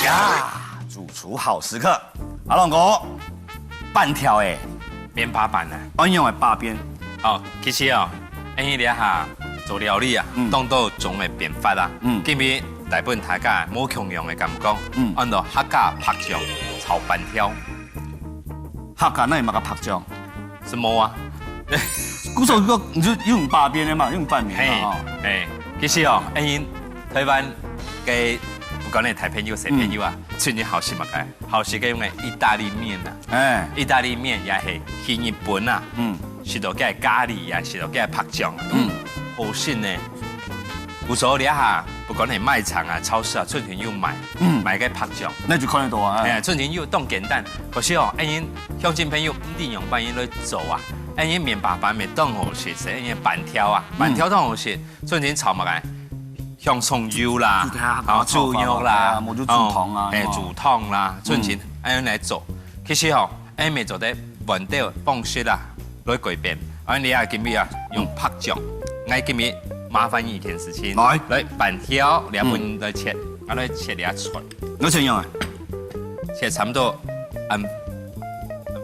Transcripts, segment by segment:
呀，主厨好时刻，阿龙哥，半条的面巴板啊。我用的八边，哦，其实哦，因了下做料理啊，当到总的变法啊，今日大部分大家冇共用的感觉，按照客家拍酱炒板条，客家那也嘛个拍酱，是冇啊？古时候你就用八边的嘛，用半面嘛哈。哎，其实哦，因台湾嘅不管你台朋友、小朋友啊，最近好食物嘅，好食嘅用嘅意大利面啊，哎，意大利面也係去日本啊，食到嘅咖喱啊，食到嘅拍醬，好食呢。有時候你下，不管你賣場啊、超市啊，春天要買，買嘅拍醬，那就看得到啊。哎，春天要當簡單，可是哦，因鄉親朋友唔定用辦因來做啊，因面白板咪當好食，是因板條啊，板條當好食，春天炒物嘅。香葱油啦，然後豬肉啦，冇咗煮湯啊，誒煮湯啦，春前咁樣嚟做。其實哦，誒咪做得穩定放雪啦，來改變。咁你啊今日啊用拍醬，我今日麻煩一件事情，來板條兩半來切，我來切兩菜。我怎樣啊？切差唔多按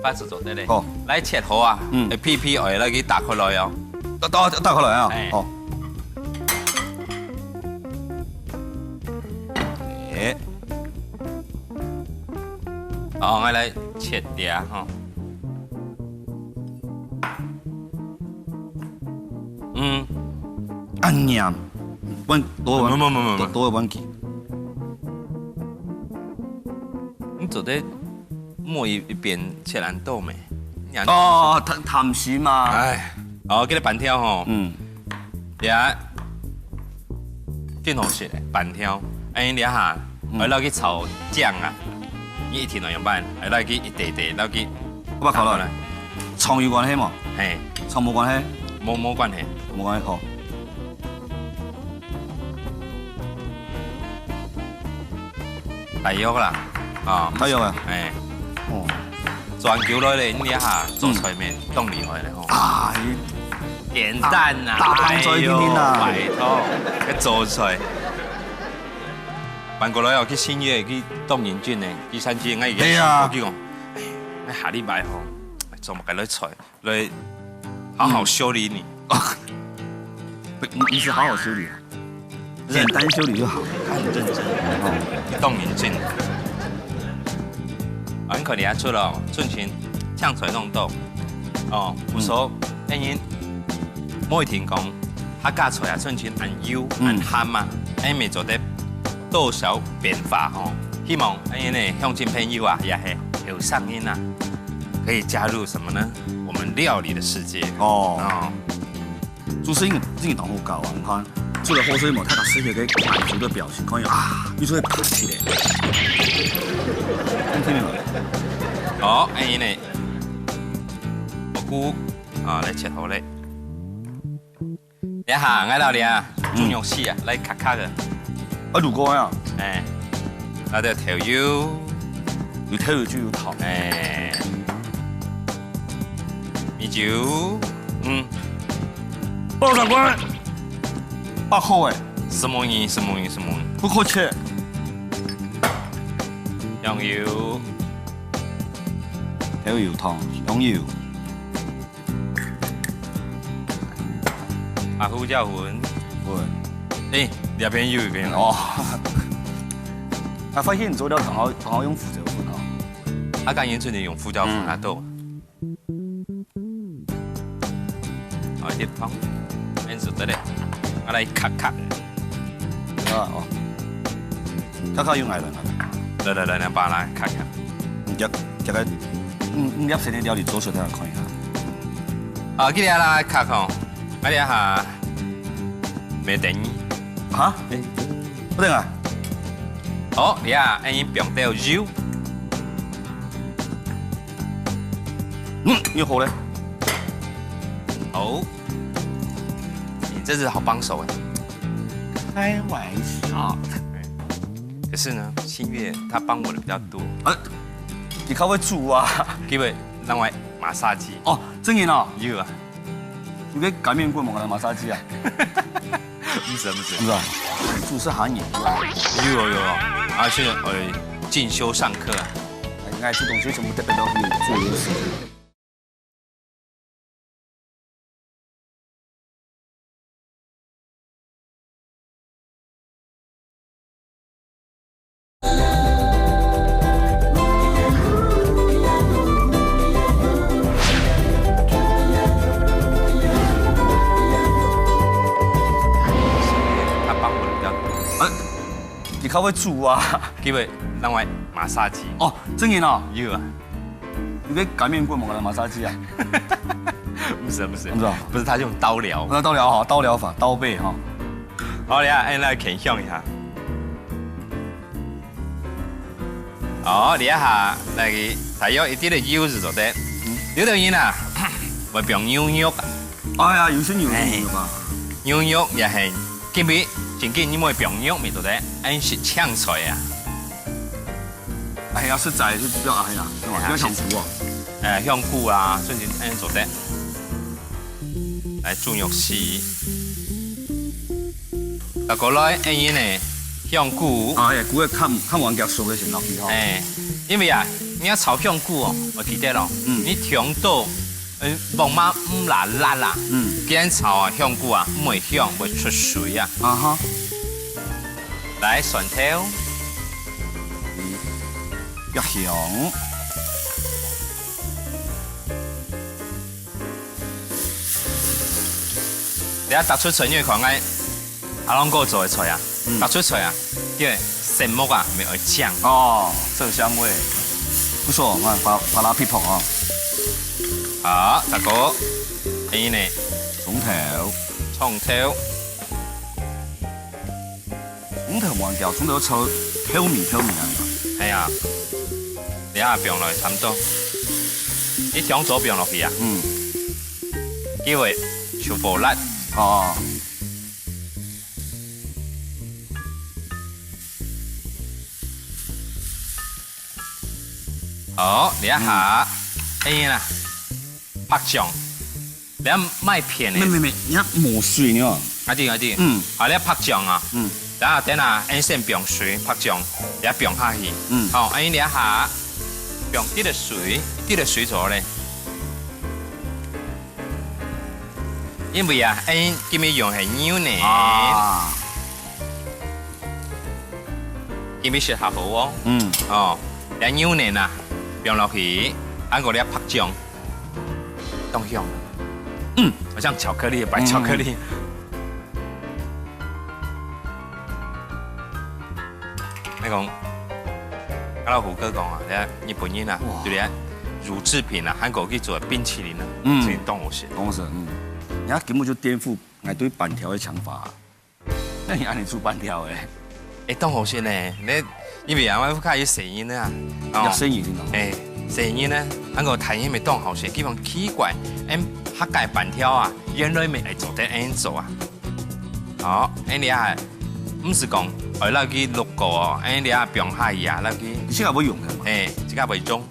法子做得咧。好，來切好啊，皮皮我來給打開來哦。打開來啊。好。哦，我來切啲哈。按釀，揾多揾幾。你做得莫一邊切爛豆咩？哦，談時嘛。唉，哦，嗰啲板條吼，你啊，真好食嘅板條。哎，你下，我攞去炒醬啊。你一天來用飯，係攞去一地地攞去。我考落嚟，葱有關係嘛？係，葱冇關係？冇關係，冇關係好。大約啦，啊，大約啊，誒，哦，全球來咧，你一下做菜面當厲害咧吼。啊，簡單啊，大幫菜天天啊，拜託，一做菜。辦過來又去新月去當認證呢，去參加我而家我叫我，我下禮拜吼做乜嘅來菜來好好修理你。你是好好修理，簡單修理就好，很認真，當認證。啊，你可能出了春前嗆菜弄豆，哦，有時候因為每天講客家菜啊，春前按油按鹹嘛，因為做得。多少變化哦！希望因為呢鄉親朋友啊，也係有上癮啊，可以加入什麼呢？我們料理的世界哦。主持人這個當好教啊！你看做了好水冇，睇下世界嘅滿足的表情，看有啊，你做會拍起來，你聽明未？好，因為呢蘑菇啊來切好咧，一下我到你啊，豬肉絲啊來卡卡嘅。啊，如果呀，哎，那就調油，有調油就有糖，哎，米酒包長官，8號誒，什麼魚，不可切，香油，調油糖，香油，啊胡椒粉，對。哎，兩邊油一邊哦，啊，發現做料剛好用胡椒粉哦。啊，剛研出嚟用胡椒粉啊都，好一啲湯，咁就得咧，我嚟卡卡，啊哦，卡卡用艾倫啊，來，把它卡卡，這個，你入先啲料理做出嚟看一下。啊，佢哋啦卡康，我哋下咩定？嚇？不定啊！好，你啊，已經變掉油。又好嘞。好，你真是好幫手哎。開玩笑。可是呢，新月他幫我的比較多。啊，你靠會煮啊？因為讓我馬殺雞。哦，真嘅啊？有啊。你給擀麵棍嘛？馬殺雞啊？唔是。是啊，煮是行業。有啊，而且我进修上课啊。爱出东西全部特别都可以做优势。他帮我比较多。你较会煮啊？因为让我马杀鸡。哦，真的哦，有啊。你给擀面棍嘛，马杀鸡啊？不是，不是不是，他用刀疗。那刀疗哈，刀疗法，刀背哈。好，你看，来看向一下。哦，你下那个大约一啲嘅腰子做得，有條嘢啊，咪變牛肉啊，哎呀，有些牛肉吧。牛肉也係，今日前幾年咪變肉咪做得，安是搶菜啊。哎呀，實在就比較哎呀，比較香菇啊。香菇啊，最近安做得，嚟豬肉絲，嗱過來安嘢呢，香菇。啊，菇嘅看完腳熟嘅先落去吼。因為啊，你要炒香菇哦，我記得咯，你調到冇乜唔辣辣啦，驚炒啊香菇啊唔會香，會出水啊。啊哈。嚟蒜頭，要香。你一突出菜因為講緊阿朗哥做嘅菜啊，突出菜啊，因為神木啊咪會醬。哦，這個香味，不錯，我看把它劈破啊。好，大哥，呢呢，葱頭，葱頭換掉，葱頭炒挑米啊。係啊，你下變落去差唔多，你將左變落去啊。因為超薄辣。哦。好，你一下，啦，拍醬，你一麥片嘅。沒，你看抹水呢？啲。好，你一拍醬啊。等下，先變水拍醬，你一變下去。好，你一下，變啲嘅水咗咧。因為啊，今日用係牛奶。今日食下好哦。哦，你牛奶啊。變落去，按個你一拍醬，當香。好像巧克力，白巧克力。你講，阿老胡哥講啊，你日本人啊，對咧乳製品啊，韓國去做冰淇淋啊，真當好食。當好食，人家根本就顛覆我對板條嘅想法。那你按你煮板條誒？當好食呢，你。因為啊，我睇有聲音啊，有聲音聲音呢，嗰個睇音咪當好食，基本奇怪，客家板條啊，原來咪係做得安做啊。好，你啊，唔是講係那個六個哦，你啊變下呀，那個。你現在會用的嗎？這個會用，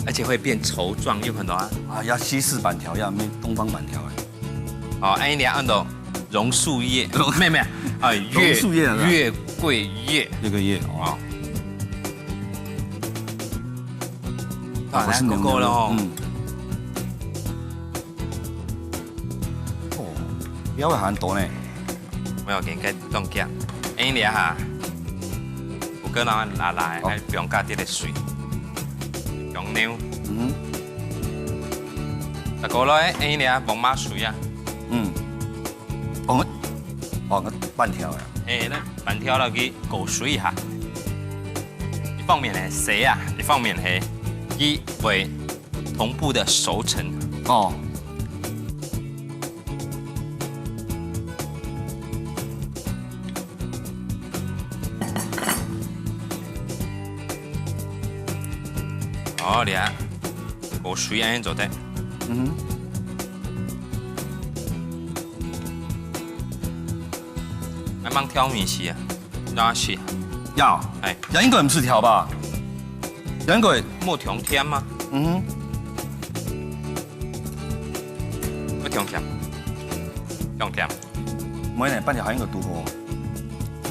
而且會變稠狀，有很多啊。啊，要西式板條，要咩東方板條誒。好，你啊按到榕樹葉，咩，榕樹葉啊。月桂葉，月桂葉哦。啊，是嗰個咯。哦，料會很多呢。沒有見佢當夾，你下，有個人拿來，係不用加啲嘅水，用牛。大個咧，你下放馬水啊。放個板條啊。那板條落去過水一下，一方面係洗啊，一方面係以為同步的熟成。哦。好，你啊，過水安做得。慢挑米絲啊，哪是？要，應該唔是條吧？應該冇調甜嗎？冇調甜，調甜。唔係呢，板條應該多好，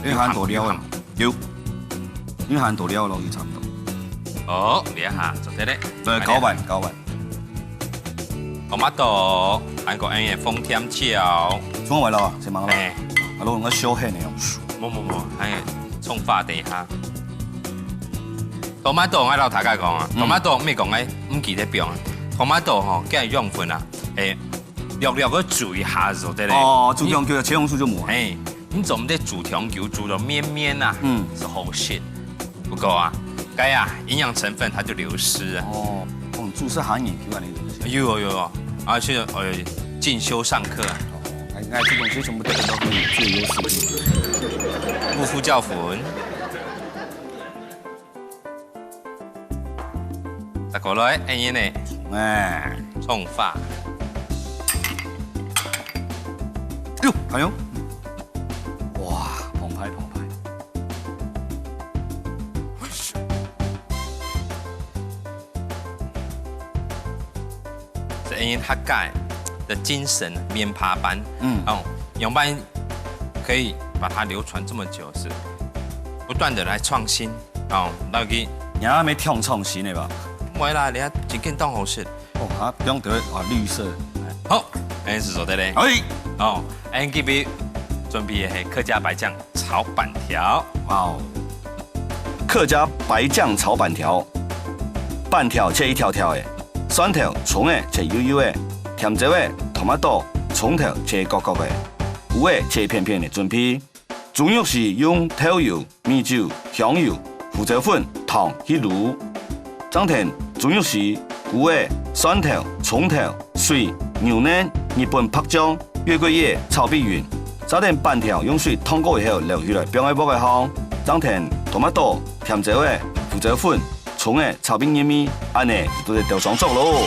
因為很多料啊。有。因为含豆料咯，就差不多。哦，你下做得咧。搞完。tomato 韓國人嘅風甜椒，葱完了，先忙啦。誒，啊，攞個小輕嘅用。冇，係葱花地下。tomato 我老大家講啊，tomato 咩講咧？唔記得變啊。tomato 吼，梗係養分啊，誒，略個煮一下就得咧。哦，煮香球切紅薯就冇。誒，你做唔得煮香球煮到綿綿啊，是好食。不過啊，該啊營養成分它就流失啊。哦，煮是含鹽球啊你。有，而且進修上課。哎，這東西全部都到可以最優勢。不夫教訓。再過來，安尼呢？哎，葱花。喲，加油！哇，澎湃！是因为他钙的精神面爬班，永班可以把它流传这么久，是不断的来创新，那个你还没跳创新的吧？没啦，你看真更当好食。哦，啊，不用得啊，绿色。好，安是做的嘞。安这边准备的是客家白酱炒板条。哇哦，客家白酱炒板条，板条切一条条的。蒜头、葱的切幼幼的，甜椒的、tomato、葱头切角角的，有的切片片的准备。猪肉是用豆油、米酒、香油、胡椒粉、糖去卤。增添猪肉是牛的、蒜头、葱头、水、牛奶、日本白酱、月桂叶、炒碧云。再添板条用水烫过以后留起来，冰喺煲嘅烘。增添 tomato、甜椒的、胡椒粉。葱的炒冰薏米，安尼就都係掉上桌咯。